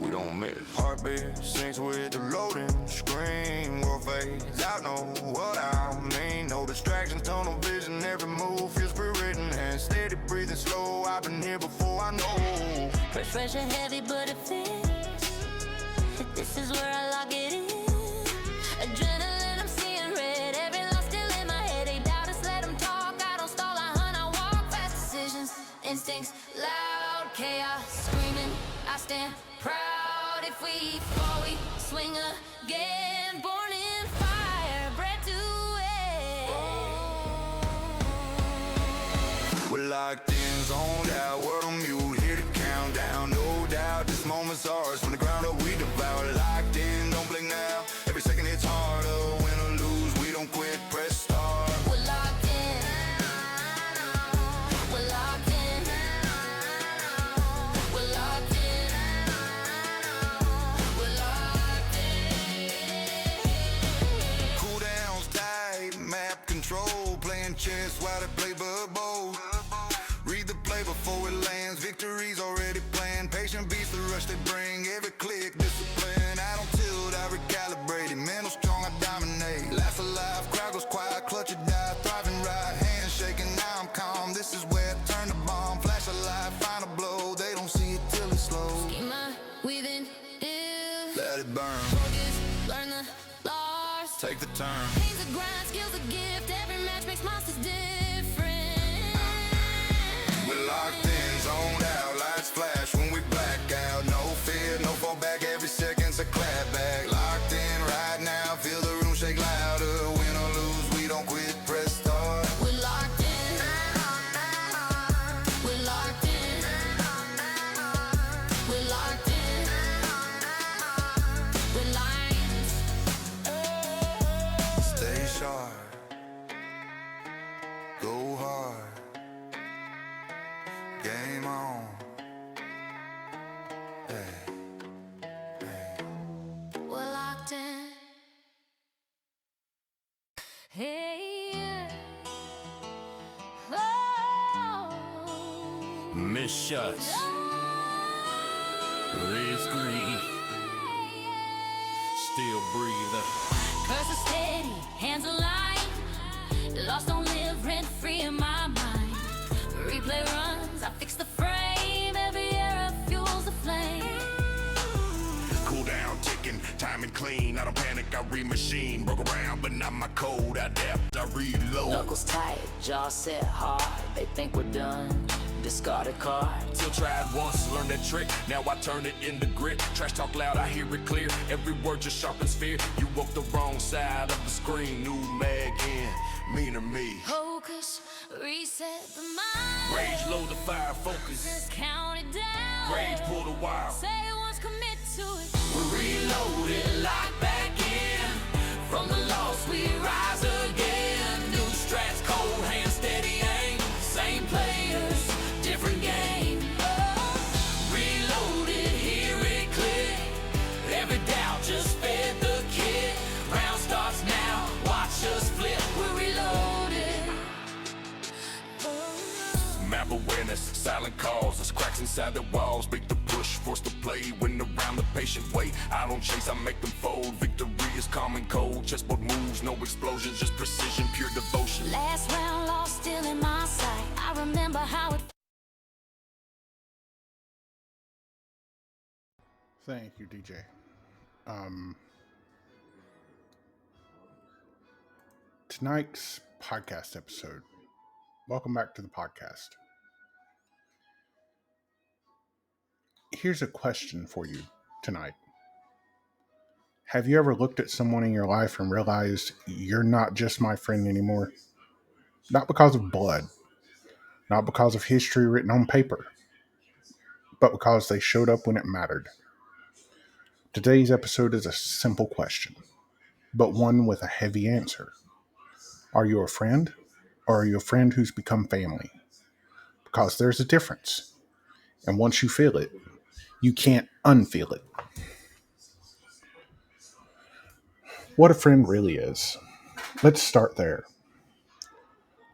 we don't miss. Heartbeat sinks with the loading screen. World fades out, know what I mean. No distractions, tunnel vision, every move feels pre-written. And steady breathing slow, I've been here before I know. Pressure heavy, but it fits. This is where I lock it in. Adrenaline, I'm seeing red. Every loss still in my head. They doubt us, let them talk. I don't stall, I hunt, I walk. Fast decisions, instincts, loud chaos. Screaming, I stand proud. If we fall, we swing again. Born in fire, bred to it. We're locked in, zoned out, world on mute. Hear the countdown, no doubt. This moment's ours. From the ground up, we devour. Locked in, don't blink now. Every second it's harder. Win or lose, we don't quit. Press start. We're locked in. We're locked in. We're locked in. We're locked in. Cool downs tight, map control. Playing chess while they play bubble. Read the play before it lands. Victory's already planned. Patient beats the rush they bring. Every click, discipline. I don't tilt, I recalibrate it. Mental strong, I dominate. Last alive, crowd goes quiet. Clutch or die, thriving right. Hands shaking, now I'm calm. This is where I turn the bomb. Flash a light, final blow. They don't see it till it's slow. Schema within ill. Let it burn. Focus, learn the loss. Take the turn. Pain's a grind, skill's a gift. Every match makes monsters different. We're locked in, zoned out, lights flash when we black out. No fear, no fallback, every second's a clap back. Locked in right now, feel the room shake louder. Win or lose, we don't quit, press start. We're locked in. We're locked in. We're locked in. We're lions. Stay sharp, go hard, game on. Hey, hey. We're locked in. Hey. Oh. Miss shots. Red's green. Still breathing. Curse is steady, hands aligned. Lost, don't live rent free in my mind. Replay runs, I fix the frame. Every error fuels the flame. Cool down, ticking, timing clean. I don't panic, I re-machine. Broke around, but not my code. I adapt, I reload. Knuckles tight, jaw set hard. They think we're done. Discard a card. Still tried once, learned that trick. Now I turn it into grit. Trash talk loud, I hear it clear. Every word just sharpens fear. You woke the wrong side of the screen. New mag in, meaner me. Focus, reset the mind. Rage, load the fire, focus. Just count it down. Rage, pull the wire. Say it once, commit to it. We're reloaded, lock back in. From the loss, we rise again. New strats, cold hand, steady aim. Same players, different game. Reloaded, hear it click. Every doubt just fed the kit. Round starts now, watch us flip. We're reloaded. Map awareness, silent calls. There's cracks inside the walls. Big the push, force to play. When around the patient wait. I don't chase, I make them fold. Victory is calm and cold. Chessboard moves, no explosions, just precision, pure devotion. Last round lost, still in my sight. I remember how it. Thank you, DJ. Tonight's podcast episode. Welcome back to the podcast. Here's a question for you tonight. Have you ever looked at someone in your life and realized you're not just my friend anymore? Not because of blood, not because of history written on paper, but because they showed up when it mattered. Today's episode is a simple question, but one with a heavy answer. Are you a friend, or are you a friend who's become family? Because there's a difference. And once you feel it, you can't unfeel it. What a friend really is. Let's start there.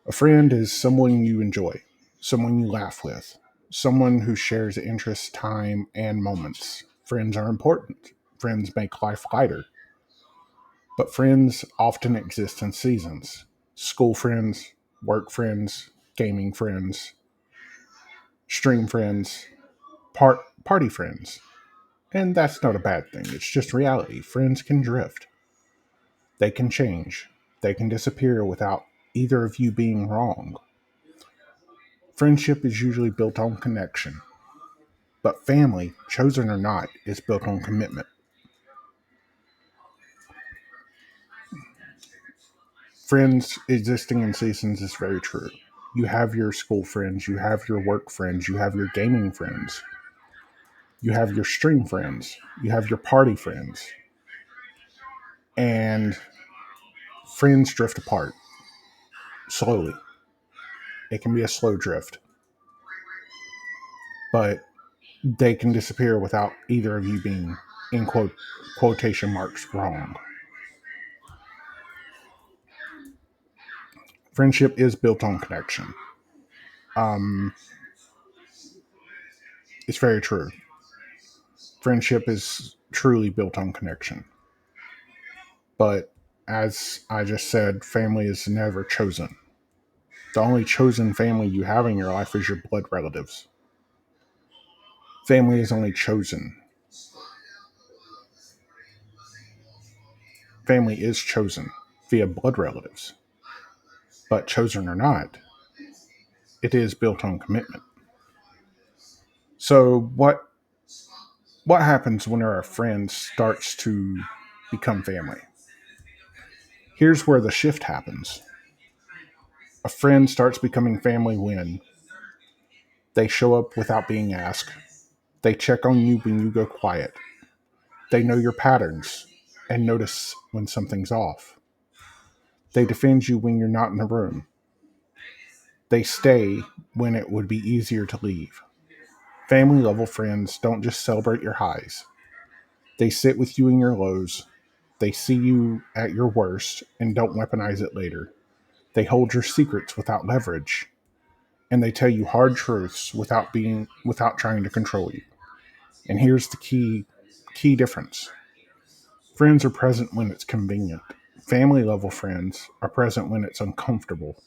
A friend is someone you enjoy, someone you laugh with, someone who shares interests, time, and moments Friends are important. Friends make life lighter. But friends often exist in seasons. School friends, work friends, gaming friends, stream friends, party friends. And that's not a bad thing. It's just reality. Friends can drift. They can change. They can disappear without either of you being wrong. Friendship is usually built on connection. But family, chosen or not, is built on commitment. Friends existing in seasons is very true. You have your school friends, you have your work friends, you have your gaming friends, you have your stream friends, you have your party friends, and friends drift apart slowly. It can be a slow drift, but they can disappear without either of you being, in quotation marks, wrong. Friendship is built on connection. Um, it's very true. Friendship is truly built on connection. But as I just said, family is never chosen. The only chosen family you have in your life is your blood relatives. Family is only chosen. Family is chosen via blood relatives. But chosen or not, it is built on commitment. So what happens when our friend starts to become family? Here's where the shift happens. A friend starts becoming family when they show up without being asked. They check on you when you go quiet. They know your patterns and notice when something's off. They defend you when you're not in the room. They stay when it would be easier to leave. Family level friends don't just celebrate your highs. They sit with you in your lows. They see you at your worst and don't weaponize it later. They hold your secrets without leverage. And they tell you hard truths without trying to control you. And here's the key difference. Friends are present when it's convenient. Family level friends are present when it's uncomfortable.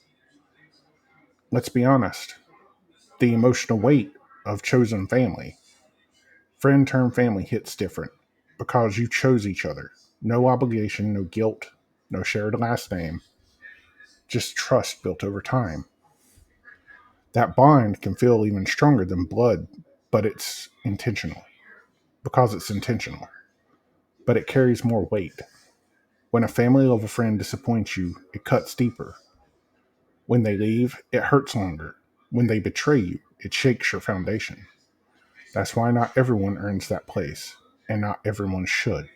Let's be honest. The emotional weight of chosen family, friend term family hits different because you chose each other. No obligation, no guilt, no shared last name, just trust built over time. That bond can feel even stronger than blood, but it's intentional. Because it's intentional. But it carries more weight. When a family level friend disappoints you, it cuts deeper. When they leave, it hurts longer. When they betray you, it shakes your foundation. That's why not everyone earns that place, and not everyone should.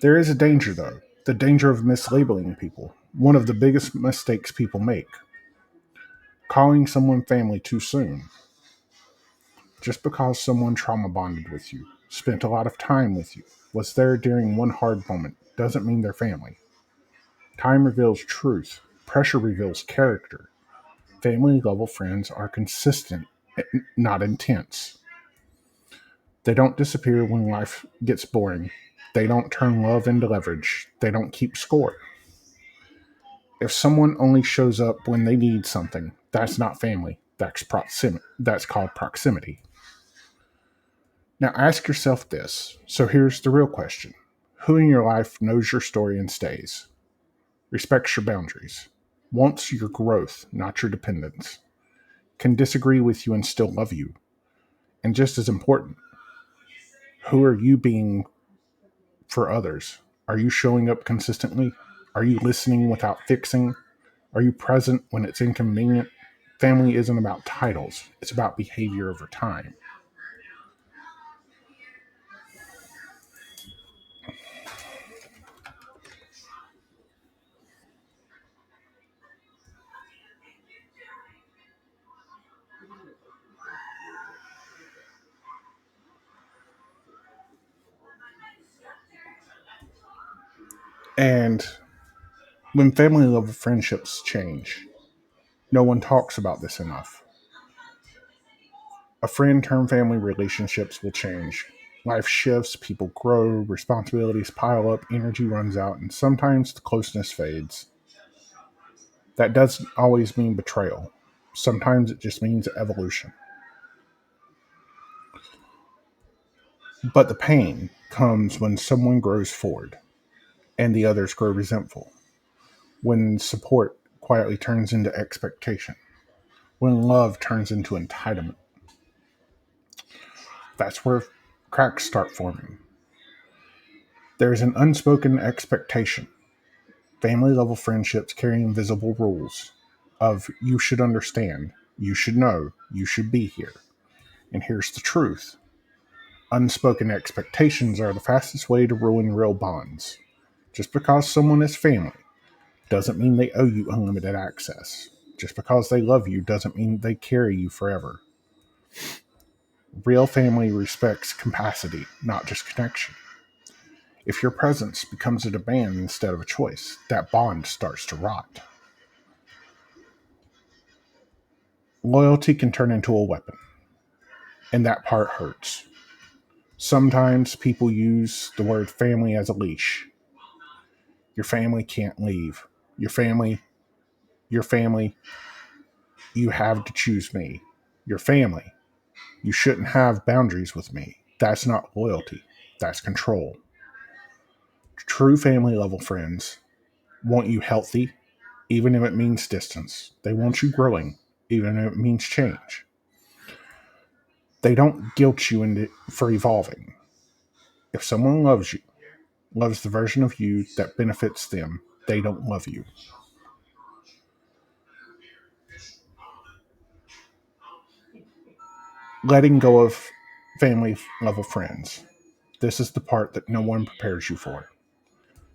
There is a danger, though, the danger of mislabeling people. One of the biggest mistakes people make. Calling someone family too soon. Just because someone trauma bonded with you, spent a lot of time with you, was there during one hard moment, doesn't mean they're family. Time reveals truth. Pressure reveals character. Family level friends are consistent, not intense. They don't disappear when life gets boring. They don't turn love into leverage. They don't keep score. If someone only shows up when they need something, that's not family. That's proximity. That's called proximity. Now ask yourself this. So here's the real question. Who in your life knows your story and stays? Respects your boundaries. Wants your growth, not your dependence. Can disagree with you and still love you. And just as important, who are you being for others? Are you showing up consistently? Are you listening without fixing? Are you present when it's inconvenient? Family isn't about titles, it's about behavior over time. And when family level friendships change, no one talks about this enough. A friend turned family relationships will change. Life shifts, people grow, responsibilities pile up, energy runs out, and sometimes the closeness fades. That doesn't always mean betrayal. Sometimes it just means evolution. But the pain comes when someone grows forward and the others grow resentful. When support quietly turns into expectation. When love turns into entitlement. That's where cracks start forming. There's an unspoken expectation. Family level friendships carry invisible rules of you should understand, you should know, you should be here. And here's the truth. Unspoken expectations are the fastest way to ruin real bonds. Just because someone is family doesn't mean they owe you unlimited access. Just because they love you doesn't mean they carry you forever. Real family respects capacity, not just connection. If your presence becomes a demand instead of a choice, that bond starts to rot. Loyalty can turn into a weapon, and that part hurts. Sometimes people use the word family as a leash. Your family can't leave. Your family, you have to choose me. Your family, you shouldn't have boundaries with me. That's not loyalty, that's control. True family level friends want you healthy, even if it means distance. They want you growing, even if it means change. They don't guilt you for evolving. If someone loves you, loves the version of you that benefits them, they don't love you. Letting go of family level friends. This is the part that no one prepares you for.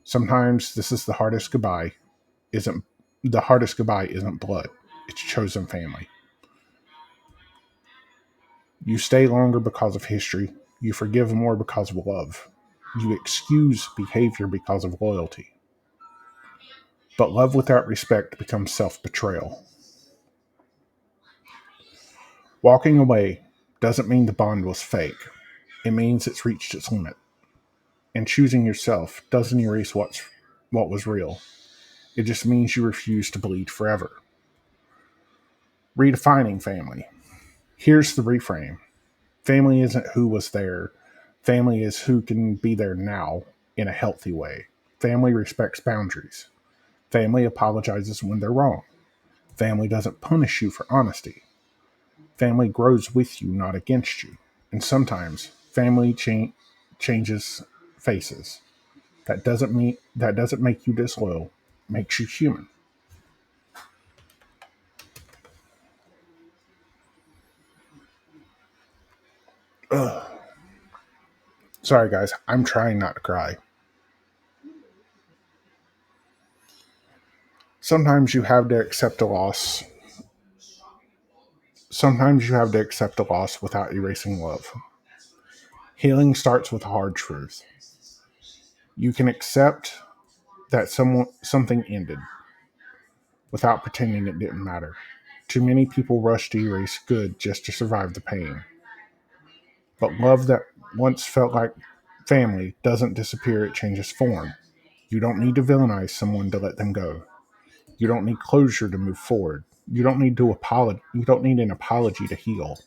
Sometimes this is isn't the hardest goodbye isn't blood. It's chosen family. You stay longer because of history. You forgive more because of love. You excuse behavior because of loyalty. But love without respect becomes self-betrayal. Walking away doesn't mean the bond was fake. It means it's reached its limit. And choosing yourself doesn't erase what was real. It just means you refuse to bleed forever. Redefining family. Here's the reframe. Family isn't who was there. Family is who can be there now in a healthy way. Family respects boundaries. Family apologizes when they're wrong. Family doesn't punish you for honesty. Family grows with you, not against you. And sometimes family changes faces. That doesn't make you disloyal. It makes you human. Ugh. Sorry guys, I'm trying not to cry. Sometimes you have to accept a loss. Sometimes you have to accept a loss without erasing love. Healing starts with a hard truth. You can accept that something ended without pretending it didn't matter. Too many people rush to erase good just to survive the pain. But love that once felt like family doesn't disappear, it changes form. You don't need to villainize someone to let them go. You don't need closure to move forward. You don't need an apology to heal.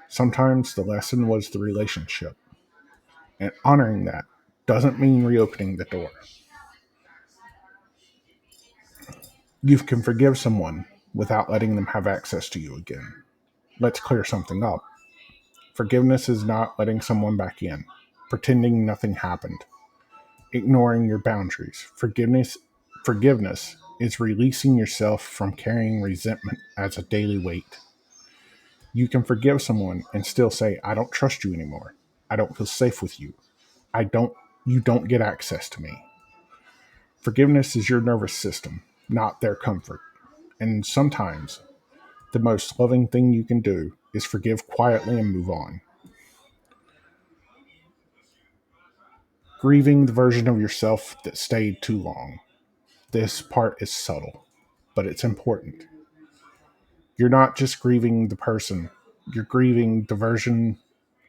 Sometimes the lesson was the relationship. And honoring that doesn't mean reopening the door. You can forgive someone without letting them have access to you again. Let's clear something up. Forgiveness is not letting someone back in, pretending nothing happened, ignoring your boundaries. Forgiveness is releasing yourself from carrying resentment as a daily weight. You can forgive someone and still say, I don't trust you anymore. I don't feel safe with you. I don't you don't get access to me. Forgiveness is your nervous system, not their comfort. And sometimes the most loving thing you can do is forgive quietly and move on. Grieving the version of yourself that stayed too long. This part is subtle, but it's important. You're not just grieving the person, You're grieving the version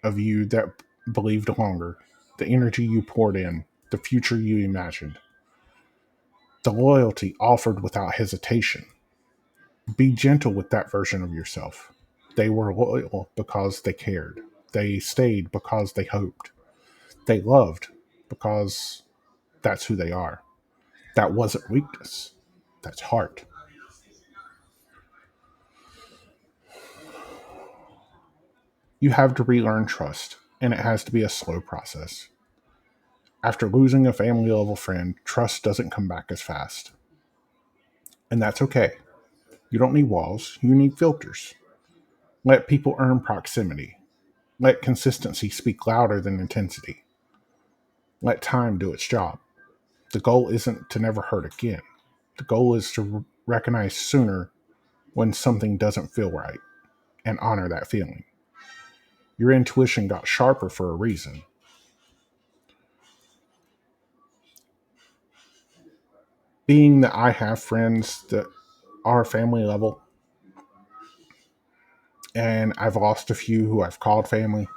of you that believed longer, the energy you poured in, the future you imagined, the loyalty offered without hesitation. Be gentle with that version of yourself. They were loyal because they cared. They stayed because they hoped. They loved because that's who they are. That wasn't weakness. That's heart. You have to relearn trust, and it has to be a slow process. After losing a family level friend, trust doesn't come back as fast. And that's okay. You don't need walls, you need filters. Let people earn proximity. Let consistency speak louder than intensity. Let time do its job. The goal isn't to never hurt again. The goal is to recognize sooner when something doesn't feel right and honor that feeling. Your intuition got sharper for a reason. Being that I have friends that are family level, and I've lost a few who I've called family,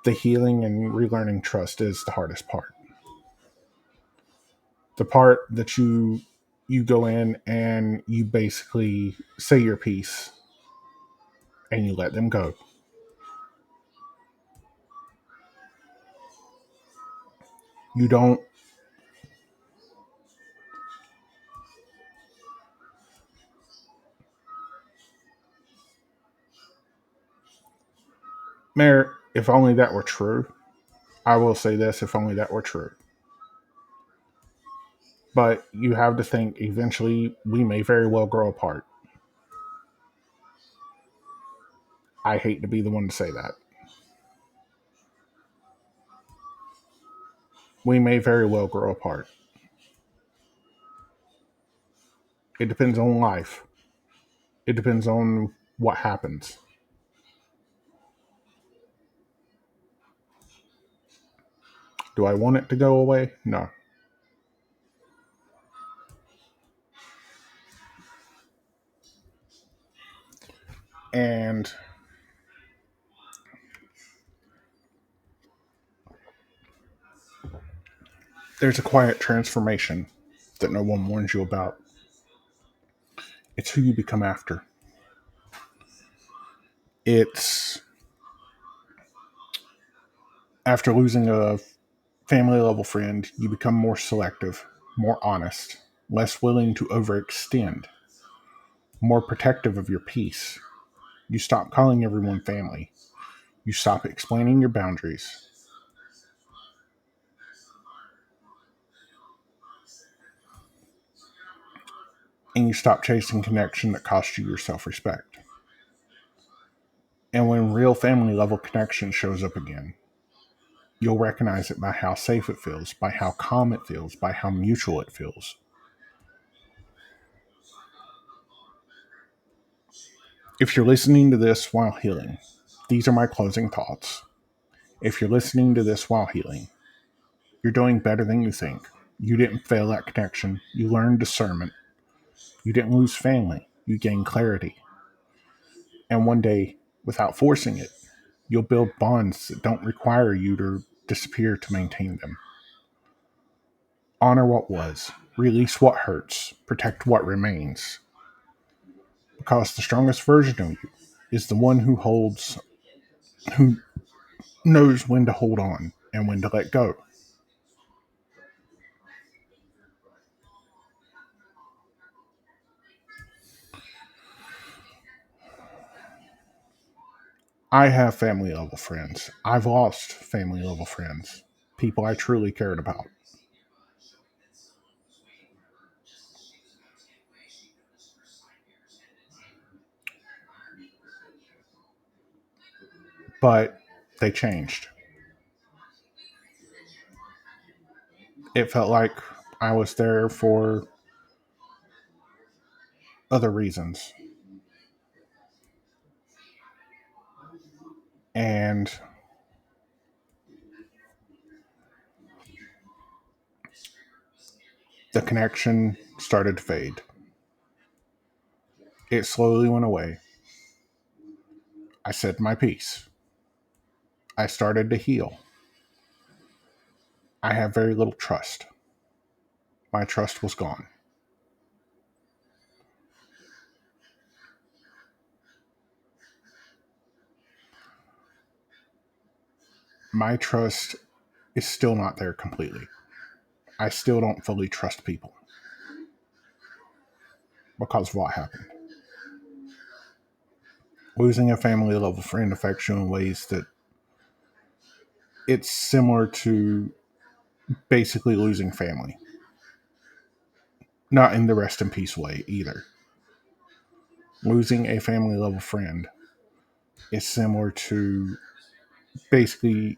the healing and relearning trust is the hardest part. The part that you go in and you basically say your piece and you let them go. You don't Mayor, if only that were true. I will say this, if only that were true. But you have to think eventually we may very well grow apart. I hate to be the one to say that. We may very well grow apart. It depends on life. It depends on what happens. Do I want it to go away? No. And there's a quiet transformation that no one warns you about. It's who you become after. It's after losing a family level friend, you become more selective, more honest, less willing to overextend, more protective of your peace. You stop calling everyone family. You stop explaining your boundaries. And you stop chasing connection that costs you your self respect. And when real family level connection shows up again, you'll recognize it by how safe it feels, by how calm it feels, by how mutual it feels. If you're listening to this while healing, these are my closing thoughts. If you're listening to this while healing, you're doing better than you think. You didn't fail that connection. You learned discernment. You didn't lose family. You gained clarity. And one day, without forcing it, you'll build bonds that don't require you to disappear to maintain them. Honor what was, release what hurts, protect what remains. Because the strongest version of you is the one who knows when to hold on and when to let go. I have family level friends. I've lost family level friends. People I truly cared about. But they changed. It felt like I was there for other reasons. And the connection started to fade. It slowly went away. I said my piece. I started to heal. I have very little trust. My trust was gone. My trust is still not there completely. I still don't fully trust people because of what happened. Losing a family level friend affects you in ways that it's similar to basically losing family. Not in the rest in peace way either. Losing a family level friend is similar to basically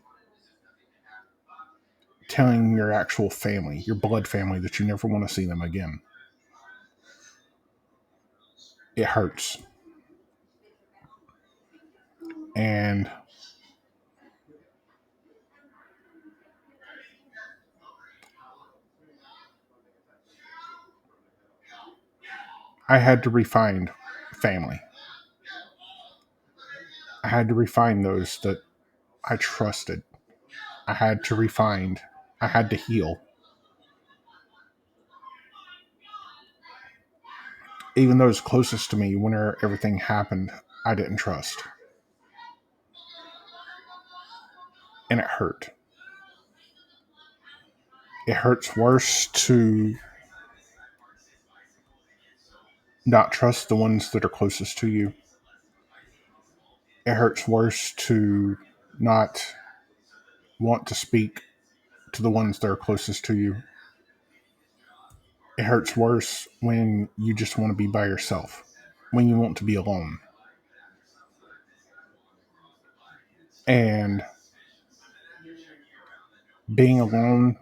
telling your actual family, your blood family, that you never want to see them again. It hurts. And I had to refine family. I had to refine those that I trusted. I had to refine. I had to heal. Even those closest to me, whenever everything happened, I didn't trust. And it hurt. It hurts worse to not trust the ones that are closest to you. It hurts worse to not want to speak to the ones that are closest to you. It hurts worse when you just want to be by yourself, when you want to be alone. And being alone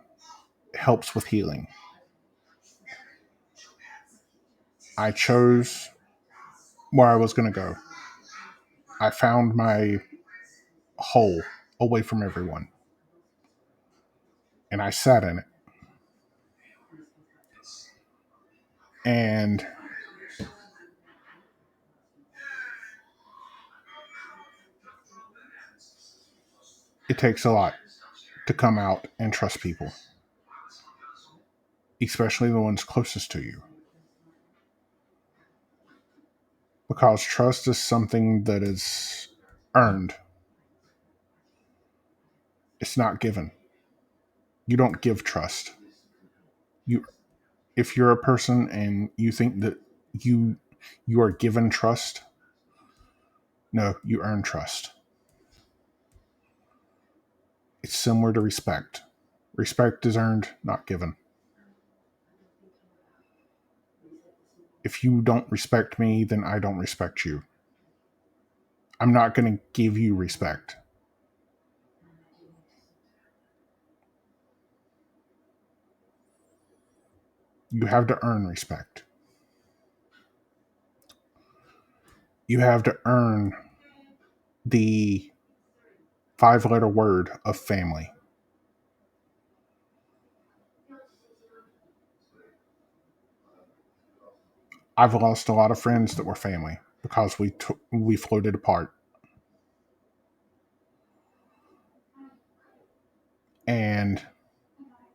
helps with healing. I chose where I was going to go. I found my hole away from everyone. And I sat in it. And it takes a lot to come out and trust people, especially the ones closest to you. Because trust is something that is earned. It's not given. You don't give trust. You if you're a person and you think that you you are given trust, no, you earn trust. It's similar to respect. Respect is earned, not given. If you don't respect me, then I don't respect you. I'm not going to give you respect. You have to earn respect. You have to earn the 5-letter word of family. I've lost a lot of friends that were family because we floated apart. And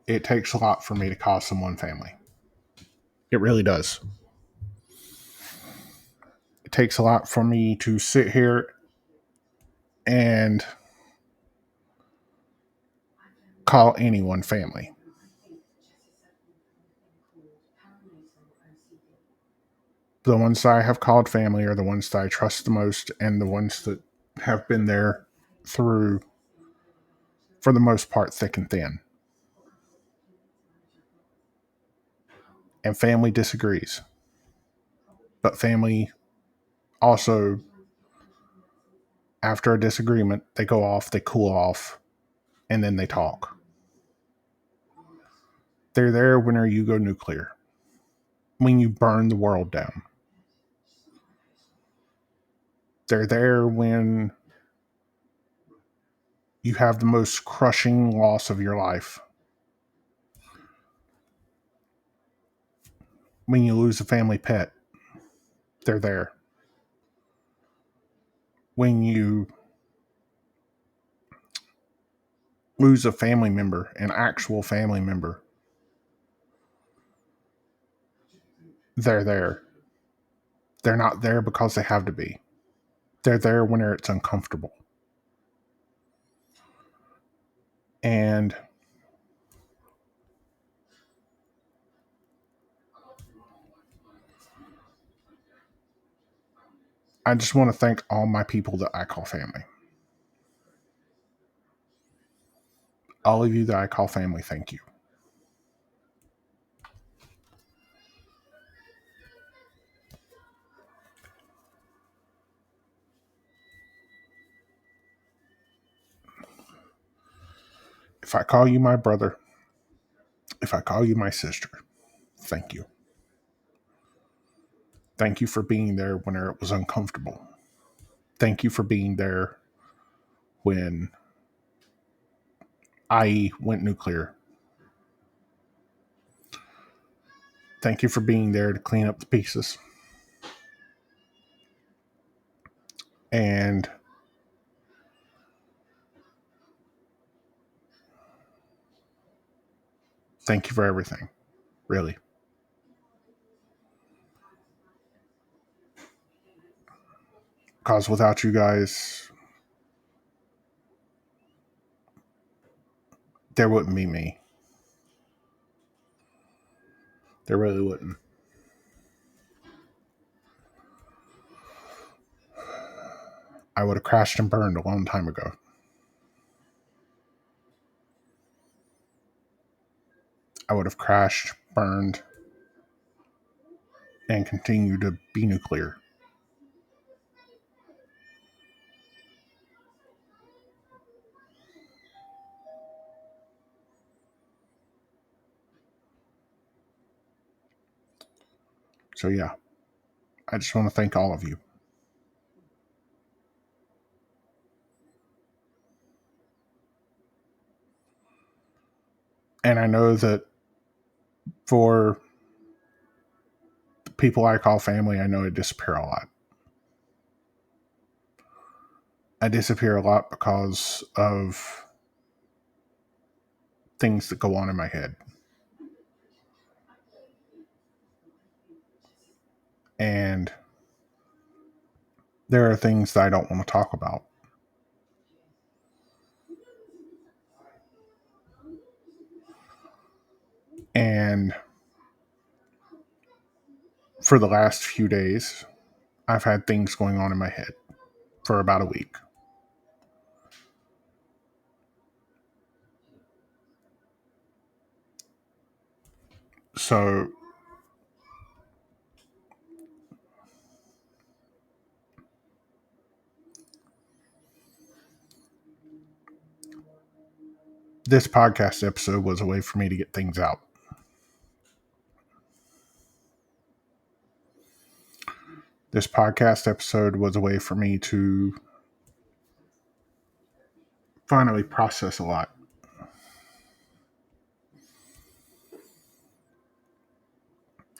it takes a lot for me to call someone family. It really does. It takes a lot for me to sit here and call anyone family. The ones that I have called family are the ones that I trust the most and the ones that have been there through, for the most part, thick and thin. And family disagrees. But family also, after a disagreement, they go off, they cool off, and then they talk. They're there when you go nuclear, when you burn the world down. They're there when you have the most crushing loss of your life. When you lose a family pet, they're there. when you lose a family member, an actual family member, they're there. They're not there because they have to be. They're there when it's uncomfortable. And I just want to thank all my people that I call family. All of you that I call family, thank you. If I call you my brother, if I call you my sister, thank you. Thank you for being there when it was uncomfortable. Thank you for being there when IE went nuclear. Thank you for being there to clean up the pieces. And thank you for everything, really. Because without you guys, there wouldn't be me. There really wouldn't. I would have crashed and burned a long time ago. I would have crashed, burned, and continued to be nuclear. So yeah, I just want to thank all of you. And I know that for the people I call family, I know I disappear a lot. I disappear a lot because of things that go on in my head. And there are things that I don't want to talk about. And for the last few days, I've had things going on in my head for about a week. So this podcast episode was a way for me to get things out. This podcast episode was a way for me to finally process a lot.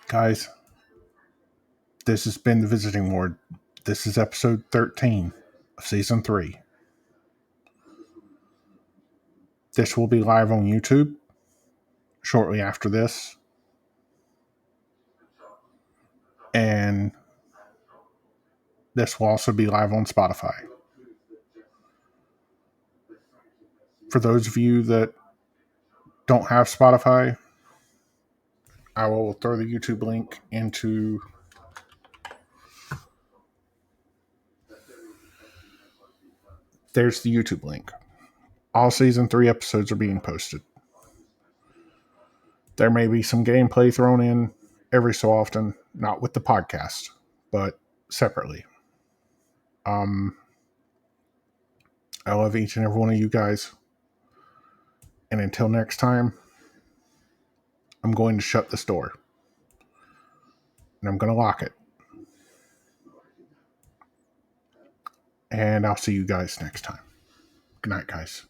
Guys, this has been the Visiting Ward. This is episode 13 of season 3. This will be live on YouTube shortly after this. And this will also be live on Spotify. For those of you that don't have Spotify, I will throw the YouTube link into there's the YouTube link. All season 3 episodes are being posted. There may be some gameplay thrown in every so often, not with the podcast, but separately. I love each and every one of you guys. And until next time, I'm going to shut this door. And I'm going to lock it. And I'll see you guys next time. Good night, guys.